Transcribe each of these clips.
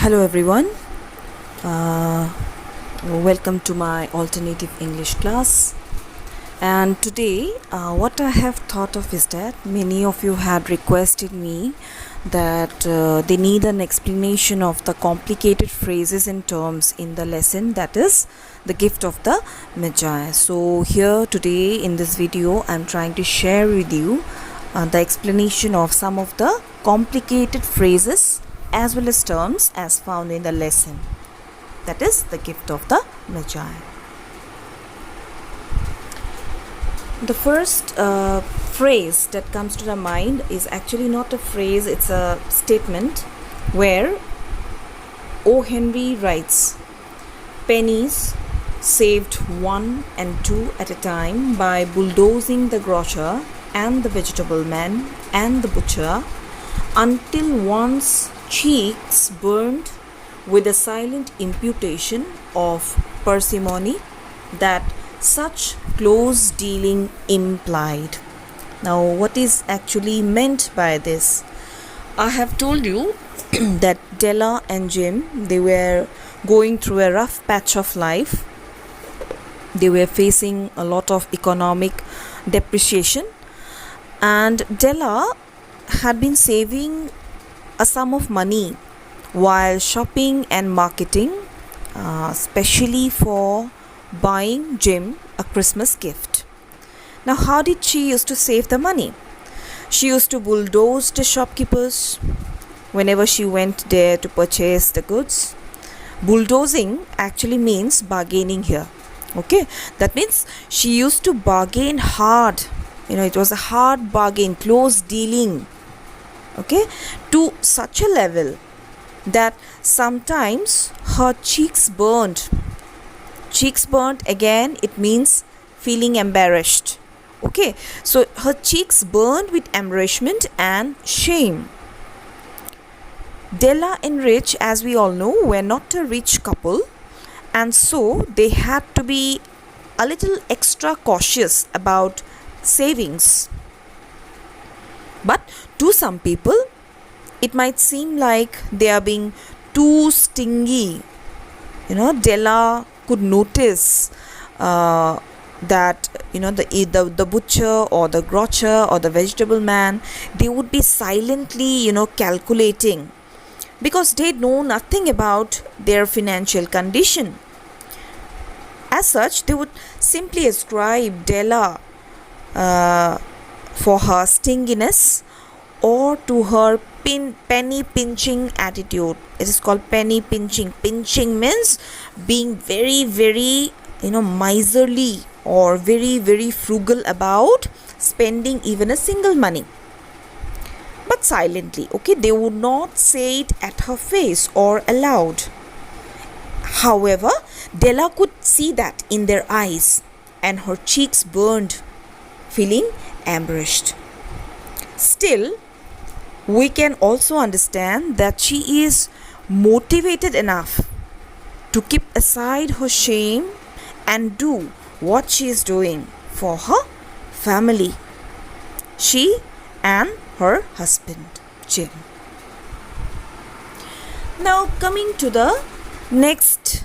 Hello everyone, uh, welcome to my alternative English class. And today what I have thought of is that many of you had requested me that they need an explanation of the complicated phrases and terms in the lesson, that is the gift of the Magi. So here today in this video I'm trying to share with you the explanation of some of the complicated phrases as well as terms as found in the lesson, that is the gift of the Magi. The first phrase that comes to the mind is actually not a phrase, it's a statement where O. Henry writes, "Pennies saved 1 and 2 at a time by bulldozing the grocer and the vegetable man and the butcher until one's cheeks burned with a silent imputation of parsimony that such close dealing implied." Now, what is actually meant by this? I have told you that Della and Jim, they were going through a rough patch of life. They were facing a lot of economic depreciation, and Della had been saving a sum of money while shopping and marketing, especially for buying Jim a Christmas gift. Now, how did she used to save the money? She used to bulldoze the shopkeepers whenever she went there to purchase the goods. Bulldozing actually means bargaining here. Okay, that means she used to bargain hard. It was a hard bargain, close dealing. Okay, to such a level that sometimes her cheeks burnt. Cheeks burnt, again, it means feeling embarrassed. Okay, so her cheeks burned with embarrassment and shame. Della and Rich, as we all know, were not a rich couple, and so they had to be a little extra cautious about savings. But to some people, it might seem like they are being too stingy. Della could notice that the butcher or the grocer or the vegetable man, they would be silently calculating, because they know nothing about their financial condition. As such, they would simply ascribe Della for her stinginess or to her penny pinching attitude. It is called penny pinching. Pinching means being very, very miserly or very, very frugal about spending even a single money, but silently. Okay, they would not say it at her face or aloud. However, Della could see that in their eyes, and her cheeks burned, feeling embarrassed. Still, we can also understand that she is motivated enough to keep aside her shame and do what she is doing for her family, she and her husband, Jim. Now, coming to the next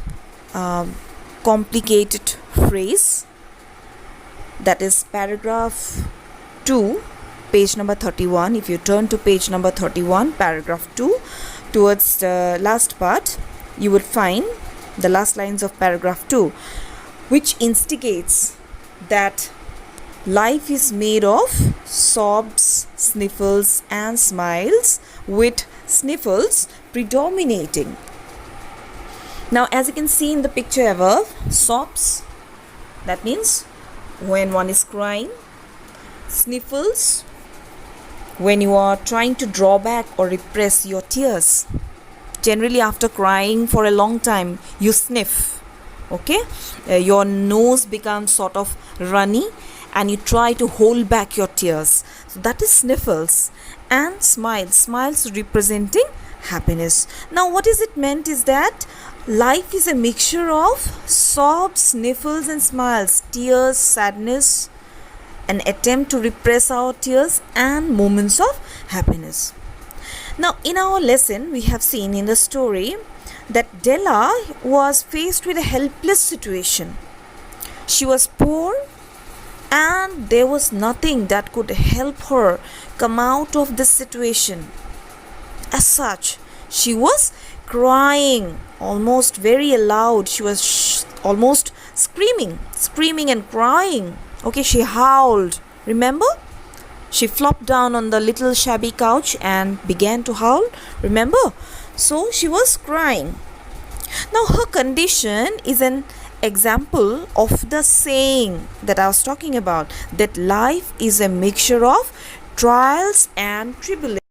complicated phrase, that is paragraph 2, page number 31. If you turn to page number 31, paragraph 2, towards the last part, you would find the last lines of paragraph 2, which instigates that life is made of sobs, sniffles and smiles, with sniffles predominating. Now, as you can see in the picture above, sobs, that means when one is crying. Sniffles, when you are trying to draw back or repress your tears. Generally, after crying for a long time, you sniff. Okay, your nose becomes sort of runny and you try to hold back your tears. So that is sniffles. And smiles representing happiness. Now, what is it meant is that life is a mixture of sobs, sniffles and smiles, tears, sadness, an attempt to repress our tears, and moments of happiness. Now, in our lesson, we have seen in the story that Della was faced with a helpless situation. She was poor and there was nothing that could help her come out of this situation. As such, she was crying almost very loud. She was almost screaming and crying. Okay, she howled. Remember? She flopped down on the little shabby couch and began to howl. Remember? So she was crying. Now her condition is an example of the saying that I was talking about, that life is a mixture of trials and tribulations.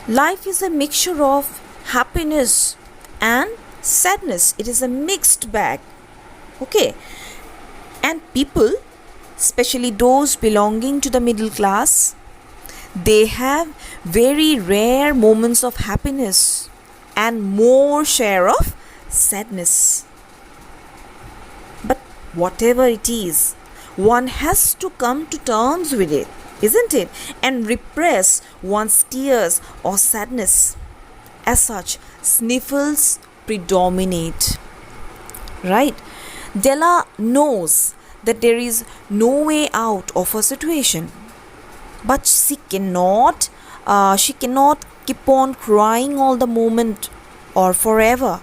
Life is a mixture of happiness and sadness. It is a mixed bag. Okay. And people, especially those belonging to the middle class, they have very rare moments of happiness and more share of sadness. But whatever it is, one has to come to terms with it, isn't it? And repress one's tears or sadness. As such, sniffles predominate. Right? Della knows that there is no way out of a situation, but she cannot keep on crying all the moment or forever.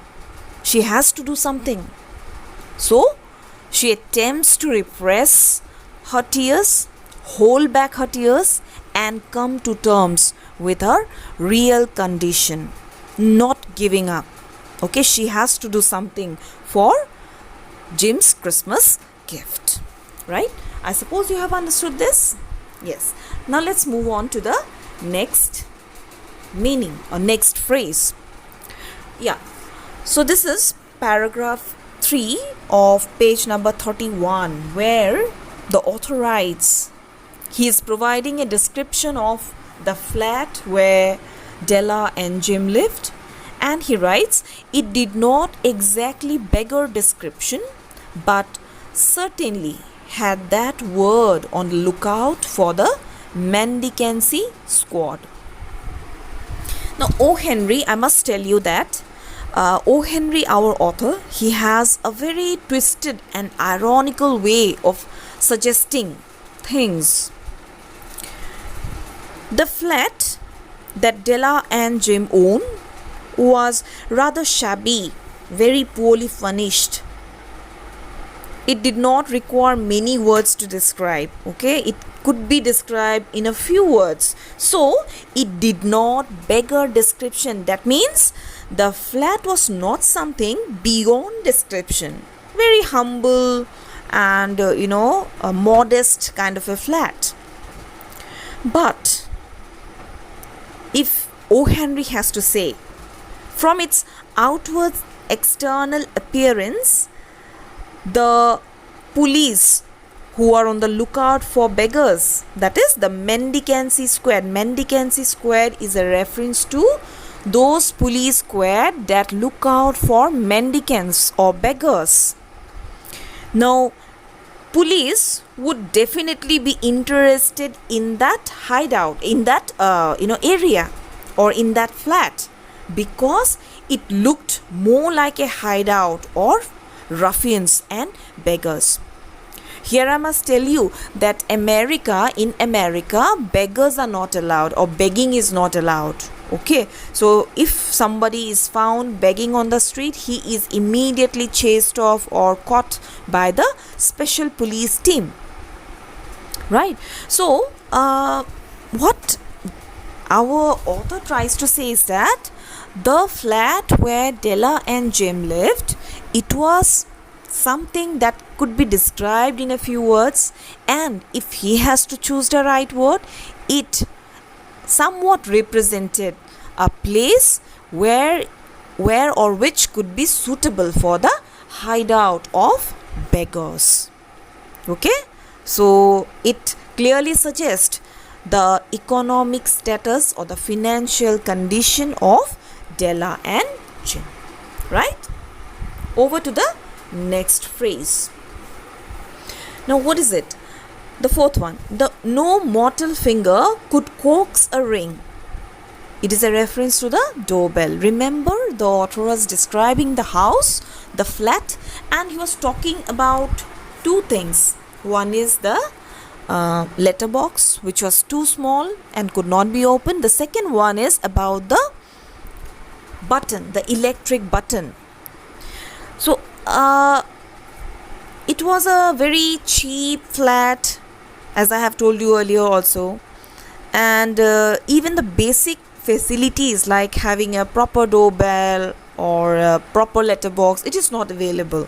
She has to do something. So she attempts to repress her tears, hold back her tears, and come to terms with her real condition, not giving up. Okay, she has to do something for Jim's Christmas gift. Right? I suppose you have understood this? Yes. Now let's move on to the next meaning or next phrase. Yeah. So this is paragraph 3 of page number 31, where the author writes, he is providing a description of the flat where Della and Jim lived, and he writes, it did not exactly beggar description, but certainly had that word on the lookout for the mendicancy squad. Now, O. Henry, I must tell you that O. Henry, our author, he has a very twisted and ironical way of suggesting things. The flat that Della and Jim own was rather shabby, very poorly furnished. It did not require many words to describe. Okay, it could be described in a few words. So it did not beggar description. That means the flat was not something beyond description. Very humble and a modest kind of a flat. But if O. Henry has to say, from its outward external appearance, the police who are on the lookout for beggars, that is the mendicancy squad. Mendicancy squad is a reference to those police squad that look out for mendicants or beggars. Now, police would definitely be interested in that hideout, in that area or in that flat, because it looked more like a hideout or ruffians and beggars. Here I must tell you that in America, beggars are not allowed, or begging is not allowed. Okay, so if somebody is found begging on the street, he is immediately chased off or caught by the special police team. Right? So, what our author tries to say is that the flat where Della and Jim lived, it was something that could be described in a few words, and if he has to choose the right word, it somewhat represented a place where or which could be suitable for the hideout of beggars. Okay, so it clearly suggests the economic status or the financial condition of Della and Jim. Right? Over to the next phrase. Now, what is it? The fourth one. No mortal finger could coax a ring. It is a reference to the doorbell. Remember, the author was describing the house, the flat, and he was talking about two things. One is the letterbox, which was too small and could not be opened. The second one is about the button, the electric button. So it was a very cheap flat, as I have told you earlier also, and even the basic facilities like having a proper doorbell or a proper letterbox, it is not available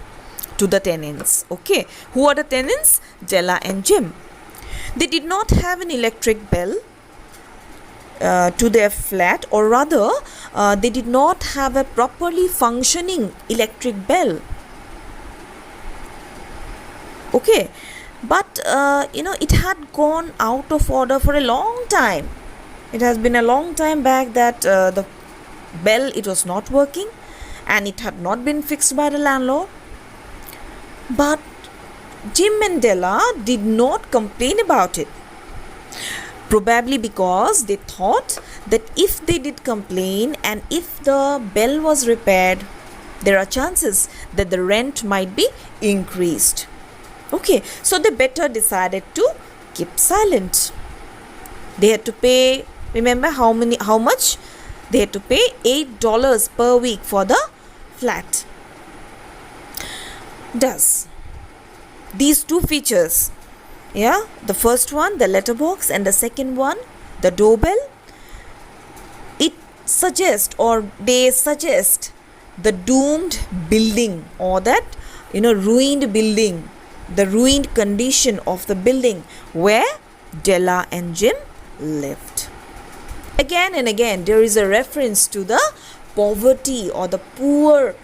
to the tenants. Okay, who are the tenants? Della and Jim. They did not have an electric bell to their flat, or rather they did not have a properly functioning electric bell. Okay, but it had gone out of order for a long time. It has been a long time back that the bell, it was not working, and it had not been fixed by the landlord. But Jim and Della did not complain about it, probably because they thought that if they did complain and if the bell was repaired, there are chances that the rent might be increased. Okay, so they better decided to keep silent. They had to pay, remember how much? They had to pay $8 per week for the flat. Thus, these two features, the first one, the letterbox, and the second one, the doorbell, it suggests, or they suggest, the doomed building, or that ruined building, the ruined condition of the building where Della and Jim lived. Again and again, there is a reference to the poverty or the poor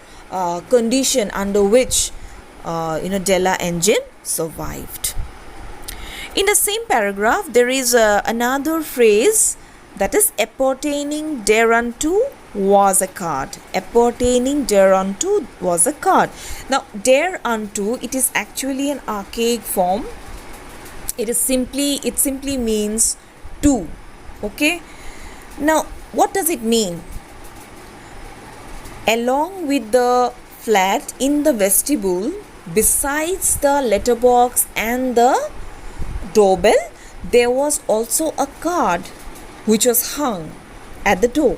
condition under which Della and Jim survived. In the same paragraph, there is another phrase, that is appertaining thereunto was a card. Appertaining thereunto was a card. Now, thereunto, it is actually an archaic form. It simply means to. Okay. Now, what does it mean? Along with the flat in the vestibule, besides the letterbox and the doorbell, there was also a card which was hung at the door.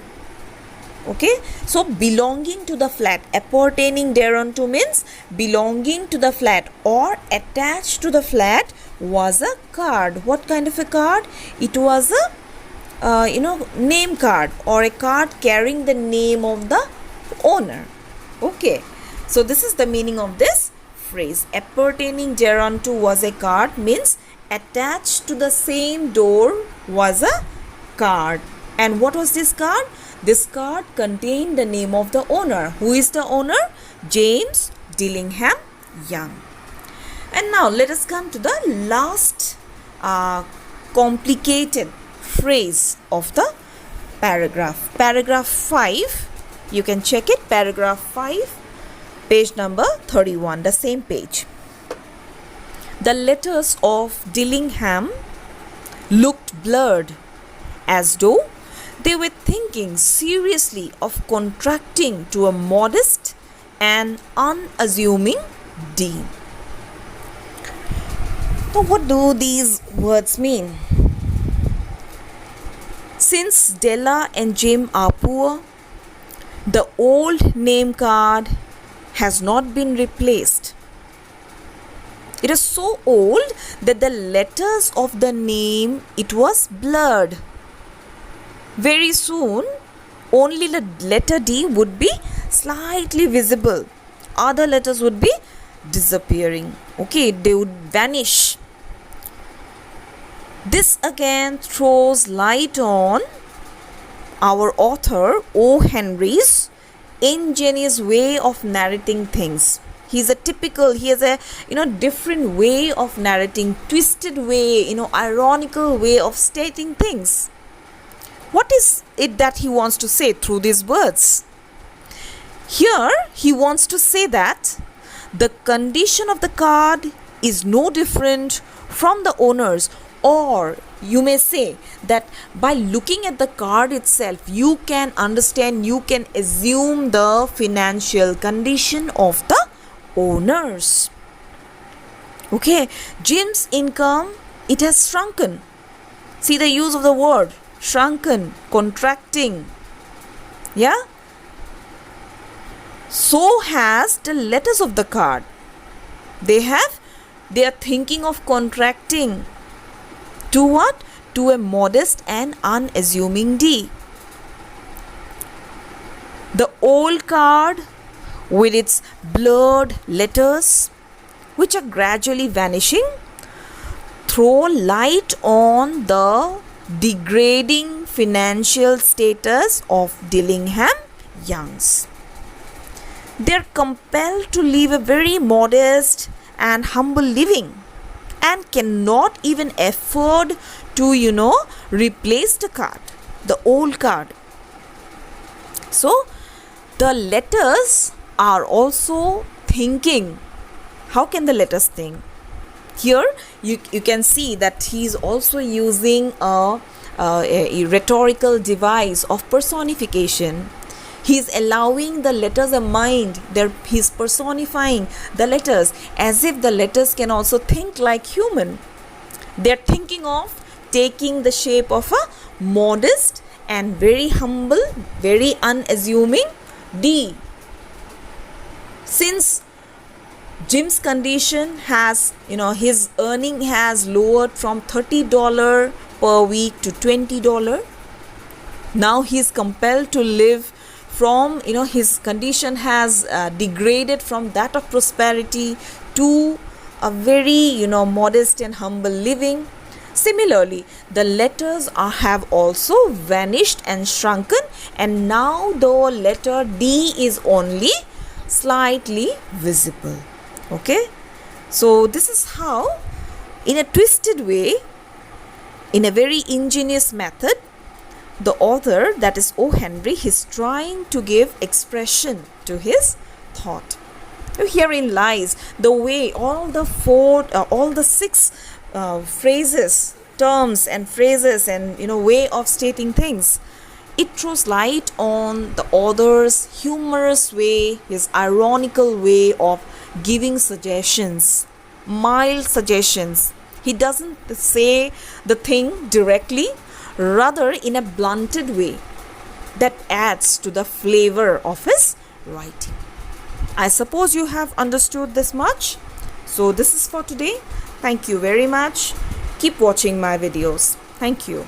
Okay, so belonging to the flat, appertaining thereunto means belonging to the flat or attached to the flat was a card. What kind of a card? It was a name card, or a card carrying the name of the owner. Okay, so this is the meaning of this phrase. Appertaining thereunto was a card means attached to the same door was a card. And what was this card? This card contained the name of the owner. Who is the owner? James Dillingham Young. And now let us come to the last complicated phrase of the paragraph. Paragraph 5, you can check it. Paragraph 5, page number 31, the same page. The letters of Dillingham looked blurred, as though they were thinking seriously of contracting to a modest and unassuming deed. So what do these words mean? Since Della and Jim are poor, the old name card has not been replaced. It is so old that the letters of the name, it was blurred. Very soon, only the letter D would be slightly visible. Other letters would be disappearing. Okay, they would vanish. This again throws light on our author O. Henry's ingenious way of narrating things. He has a different way of narrating, twisted way, ironical way of stating things. What is it that he wants to say through these words? Here, he wants to say that the condition of the card is no different from the owner's, or you may say that by looking at the card itself, you can understand, you can assume the financial condition of the owners. Okay, Jim's income, it has shrunken. See the use of the word shrunken, contracting. Yeah? So has the letters of the card. They are thinking of contracting. To what? To a modest and unassuming D. The old card with its blurred letters, which are gradually vanishing, throw light on the degrading financial status of Dillingham Youngs. They are compelled to live a very modest and humble living and cannot even afford to, replace the card, the old card. So, the letters are also thinking. How can the letters think? Here, you can see that he is also using a rhetorical device of personification. He is allowing the letters a mind. He is personifying the letters as if the letters can also think like human. They are thinking of taking the shape of a modest and very humble, very unassuming D. Since Jim's condition has, his earning has lowered from $30 per week to $20. Now he is compelled to live from, his condition has degraded from that of prosperity to a very, modest and humble living. Similarly, the letters have also vanished and shrunken, and now the letter D is only slightly visible. Okay, so this is how, in a twisted way, in a very ingenious method, the author, that is O. Henry, is trying to give expression to his thought. Herein lies the way all the six phrases, terms and phrases and way of stating things. It throws light on the author's humorous way, his ironical way of giving suggestions, mild suggestions. He doesn't say the thing directly, rather in a blunted way that adds to the flavor of his writing. I suppose you have understood this much. So this is for today. Thank you very much. Keep watching my videos. Thank you.